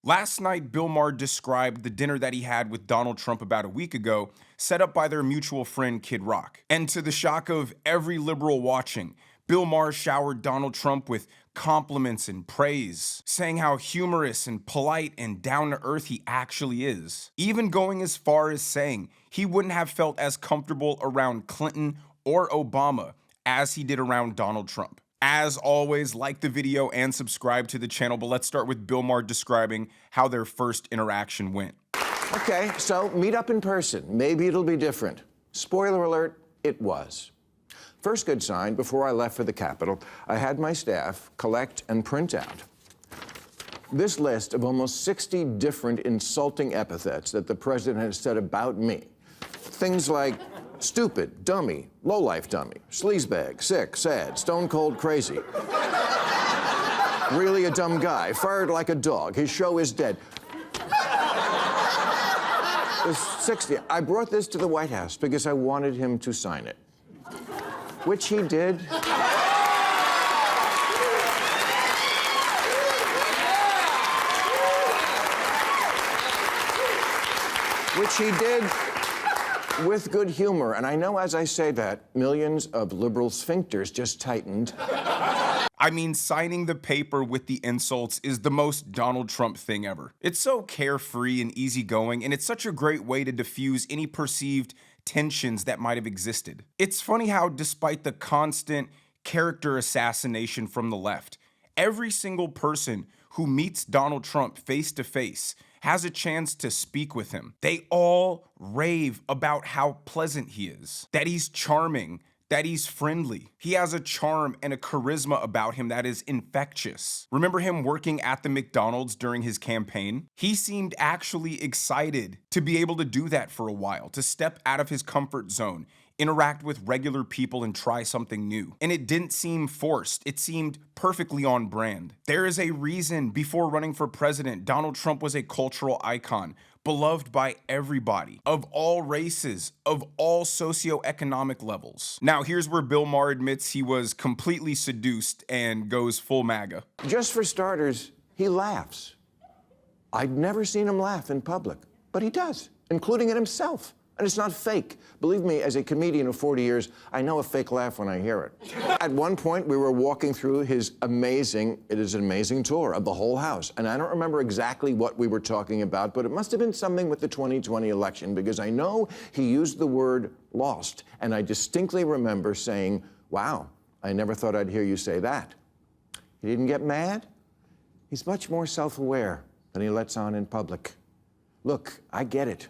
Last night, Bill Maher described the dinner that he had with Donald Trump about a week ago, set up by their mutual friend Kid Rock. And to the shock of every liberal watching, Bill Maher showered Donald Trump with compliments and praise, saying how humorous and polite and down-to-earth he actually is. Even going as far as saying he wouldn't have felt as comfortable around Clinton or Obama as he did around Donald Trump. As always, like the video and subscribe to the channel, but let's start with Bill Maher describing how their first interaction went. Okay, so meet up in person. Maybe it'll be different. Spoiler alert, it was. First good sign, before I left for the Capitol, I had my staff collect and print out this list of almost 60 different insulting epithets that the president has said about me. Things like stupid, dummy, lowlife dummy, sleazebag, sick, sad, stone cold crazy. Really a dumb guy, fired like a dog, his show is dead. There's 60. I brought this to the White House because I wanted him to sign it, which he did. Which he did with good humor. And I know as I say that, millions of liberal sphincters just tightened. I mean, signing the paper with the insults is the most Donald Trump thing ever. It's so carefree and easygoing, and it's such a great way to diffuse any perceived tensions that might have existed. It's funny how, despite the constant character assassination from the left, every single person who meets Donald Trump face to face has a chance to speak with him. They all rave about how pleasant he is, that he's charming, that he's friendly. He has a charm and a charisma about him that is infectious. Remember him working at the McDonald's during his campaign? He seemed actually excited to be able to do that for a while, to step out of his comfort zone, interact with regular people and try something new. And it didn't seem forced. It seemed perfectly on brand. There is a reason before running for president, Donald Trump was a cultural icon, beloved by everybody, of all races, of all socioeconomic levels. Now, here's where Bill Maher admits he was completely seduced and goes full MAGA. Just for starters, he laughs. I'd never seen him laugh in public, but he does, including at himself. And it's not fake. Believe me, as a comedian of 40 years, I know a fake laugh when I hear it. At one point, we were walking through his amazing tour of the whole house. And I don't remember exactly what we were talking about, but it must have been something with the 2020 election, because I know he used the word lost. And I distinctly remember saying, wow, I never thought I'd hear you say that. He didn't get mad. He's much more self-aware than he lets on in public. Look, I get it.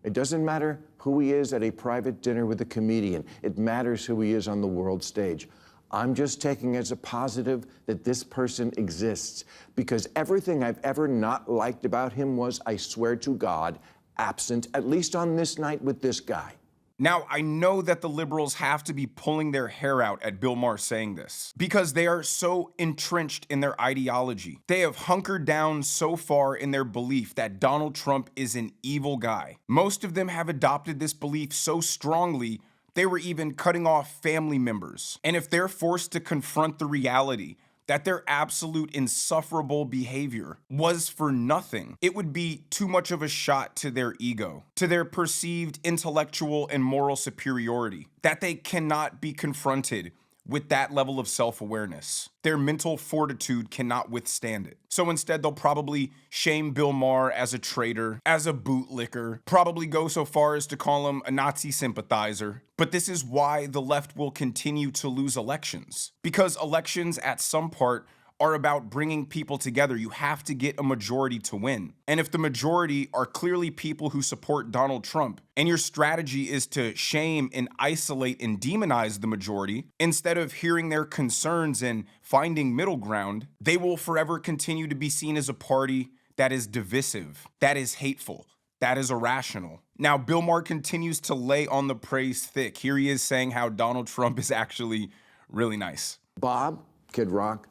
It doesn't matter who he is at a private dinner with a comedian. It matters who he is on the world stage. I'm just taking as a positive that this person exists, because everything I've ever not liked about him was, I swear to God, absent, at least on this night with this guy. Now, I know that the liberals have to be pulling their hair out at Bill Maher saying this, because they are so entrenched in their ideology. They have hunkered down so far in their belief that Donald Trump is an evil guy. Most of them have adopted this belief so strongly, they were even cutting off family members. And if they're forced to confront the reality that their absolute insufferable behavior was for nothing, it would be too much of a shot to their ego, to their perceived intellectual and moral superiority, that they cannot be confronted with that level of self-awareness. Their mental fortitude cannot withstand it. So instead, they'll probably shame Bill Maher as a traitor, as a bootlicker, probably go so far as to call him a Nazi sympathizer. But this is why the left will continue to lose elections. Because elections at some part are about bringing people together. You have to get a majority to win. And if the majority are clearly people who support Donald Trump, and your strategy is to shame and isolate and demonize the majority, instead of hearing their concerns and finding middle ground, they will forever continue to be seen as a party that is divisive, that is hateful, that is irrational. Now, Bill Maher continues to lay on the praise thick. Here he is saying how Donald Trump is actually really nice. Bob, Kid Rock,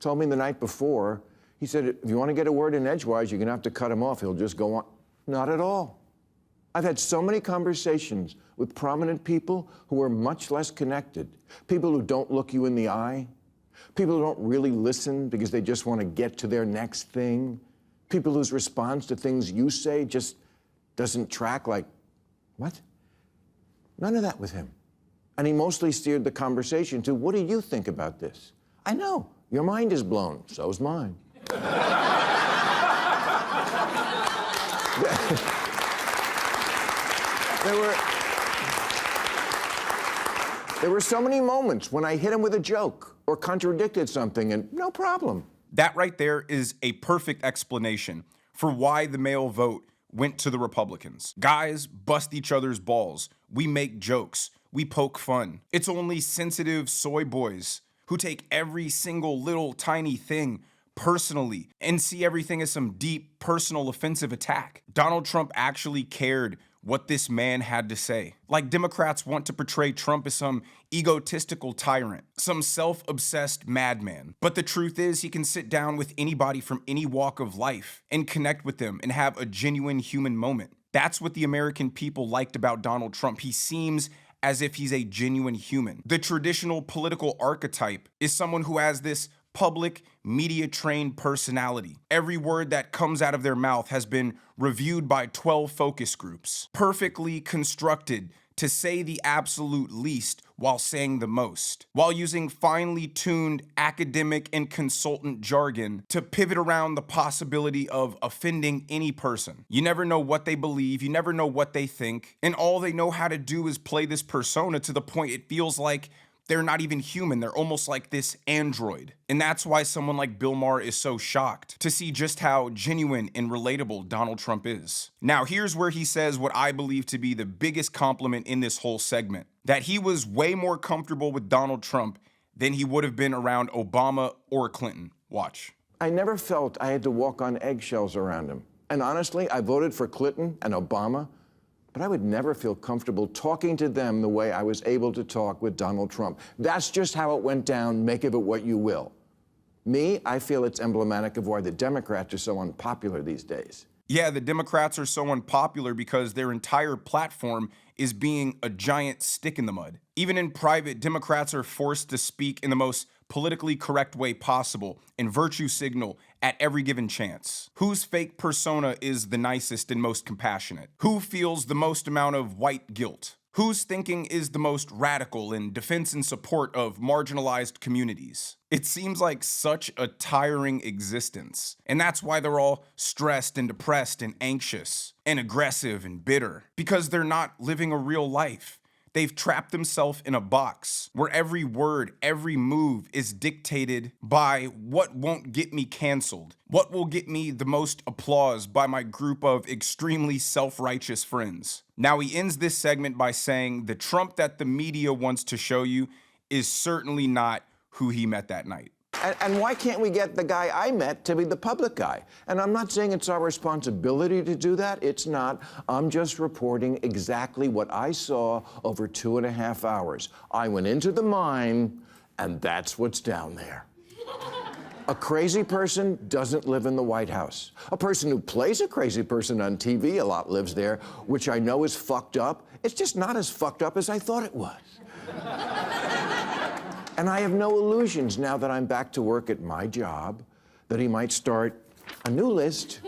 told me the night before, he said, if you want to get a word in edgewise, you're going to have to cut him off. He'll just go on. Not at all. I've had so many conversations with prominent people who are much less connected, people who don't look you in the eye, people who don't really listen because they just want to get to their next thing, People whose response to things you say just doesn't track like, what? None of that with him. And he mostly steered the conversation to, what do you think about this? I know, your mind is blown, so's mine. There were so many moments when I hit him with a joke or contradicted something, and no problem. That right there is a perfect explanation for why the male vote went to the Republicans. Guys bust each other's balls. We make jokes. We poke fun. It's only sensitive soy boys who take every single little tiny thing personally and see everything as some deep personal offensive attack. Donald Trump actually cared what this man had to say. Like Democrats want to portray Trump as some egotistical tyrant, some self-obsessed madman. But the truth is, he can sit down with anybody from any walk of life and connect with them and have a genuine human moment. That's what the American people liked about Donald Trump. He seems as if he's a genuine human. The traditional political archetype is someone who has this public, media-trained personality. Every word that comes out of their mouth has been reviewed by 12 focus groups, perfectly constructed to say the absolute least while saying the most, while using finely tuned academic and consultant jargon to pivot around the possibility of offending any person. You never know what they believe, you never know what they think, and all they know how to do is play this persona to the point it feels like they're not even human. They're almost like this android. And that's why someone like Bill Maher is so shocked to see just how genuine and relatable Donald Trump is. Now, here's where he says what I believe to be the biggest compliment in this whole segment, that he was way more comfortable with Donald Trump than he would have been around Obama or Clinton. Watch. I never felt I had to walk on eggshells around him. And honestly, I voted for Clinton and Obama, but I would never feel comfortable talking to them the way I was able to talk with Donald Trump. That's just how it went down. Make of it what you will. Me, I feel it's emblematic of why the Democrats are so unpopular these days. Yeah, the Democrats are so unpopular because their entire platform is being a giant stick in the mud. Even in private, Democrats are forced to speak in the most politically correct way possible and virtue signal at every given chance. Whose fake persona is the nicest and most compassionate? Who feels the most amount of white guilt? Whose thinking is the most radical in defense and support of marginalized communities? It seems like such a tiring existence. And that's why they're all stressed and depressed and anxious and aggressive and bitter, because they're not living a real life. They've trapped themselves in a box where every word, every move is dictated by what won't get me canceled, what will get me the most applause by my group of extremely self-righteous friends. Now, he ends this segment by saying the Trump that the media wants to show you is certainly not who he met that night. And why can't we get the guy I met to be the public guy? And I'm not saying it's our responsibility to do that. It's not. I'm just reporting exactly what I saw over 2.5 hours. I went into the mine, and that's what's down there. A crazy person doesn't live in the White House. A person who plays a crazy person on TV a lot lives there, which I know is fucked up. It's just not as fucked up as I thought it was. And I have no illusions now that I'm back to work at my job that he might start a new list.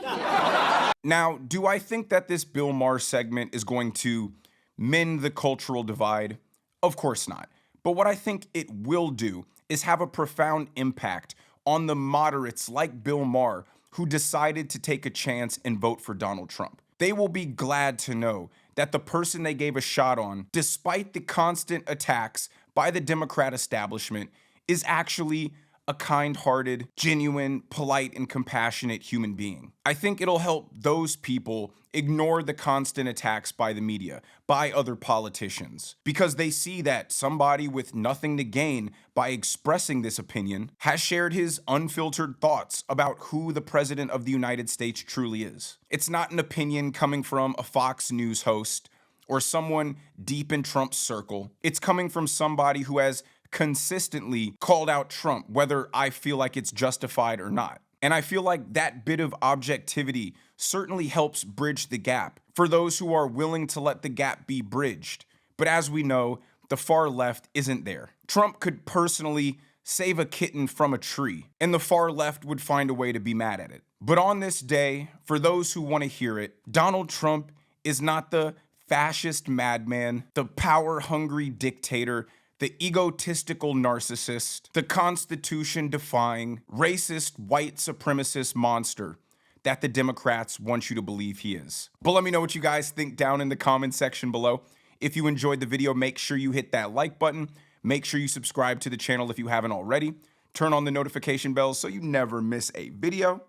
Now, do I think that this Bill Maher segment is going to mend the cultural divide? Of course not. But what I think it will do is have a profound impact on the moderates like Bill Maher who decided to take a chance and vote for Donald Trump. They will be glad to know that the person they gave a shot on, despite the constant attacks by the Democrat establishment, is actually a kind-hearted, genuine, polite, and compassionate human being. I think it'll help those people ignore the constant attacks by the media, by other politicians, because they see that somebody with nothing to gain by expressing this opinion has shared his unfiltered thoughts about who the President of the United States truly is. It's not an opinion coming from a Fox News host or someone deep in Trump's circle. It's coming from somebody who has consistently called out Trump, whether I feel like it's justified or not. And I feel like that bit of objectivity certainly helps bridge the gap for those who are willing to let the gap be bridged. But as we know, the far left isn't there. Trump could personally save a kitten from a tree, and the far left would find a way to be mad at it. But on this day, for those who want to hear it, Donald Trump is not the fascist madman, the power-hungry dictator, the egotistical narcissist, the Constitution-defying, racist, white supremacist monster that the Democrats want you to believe he is. But let me know what you guys think down in the comment section below. If you enjoyed the video, make sure you hit that like button. Make sure you subscribe to the channel if you haven't already. Turn on the notification bells so you never miss a video.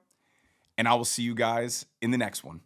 And I will see you guys in the next one.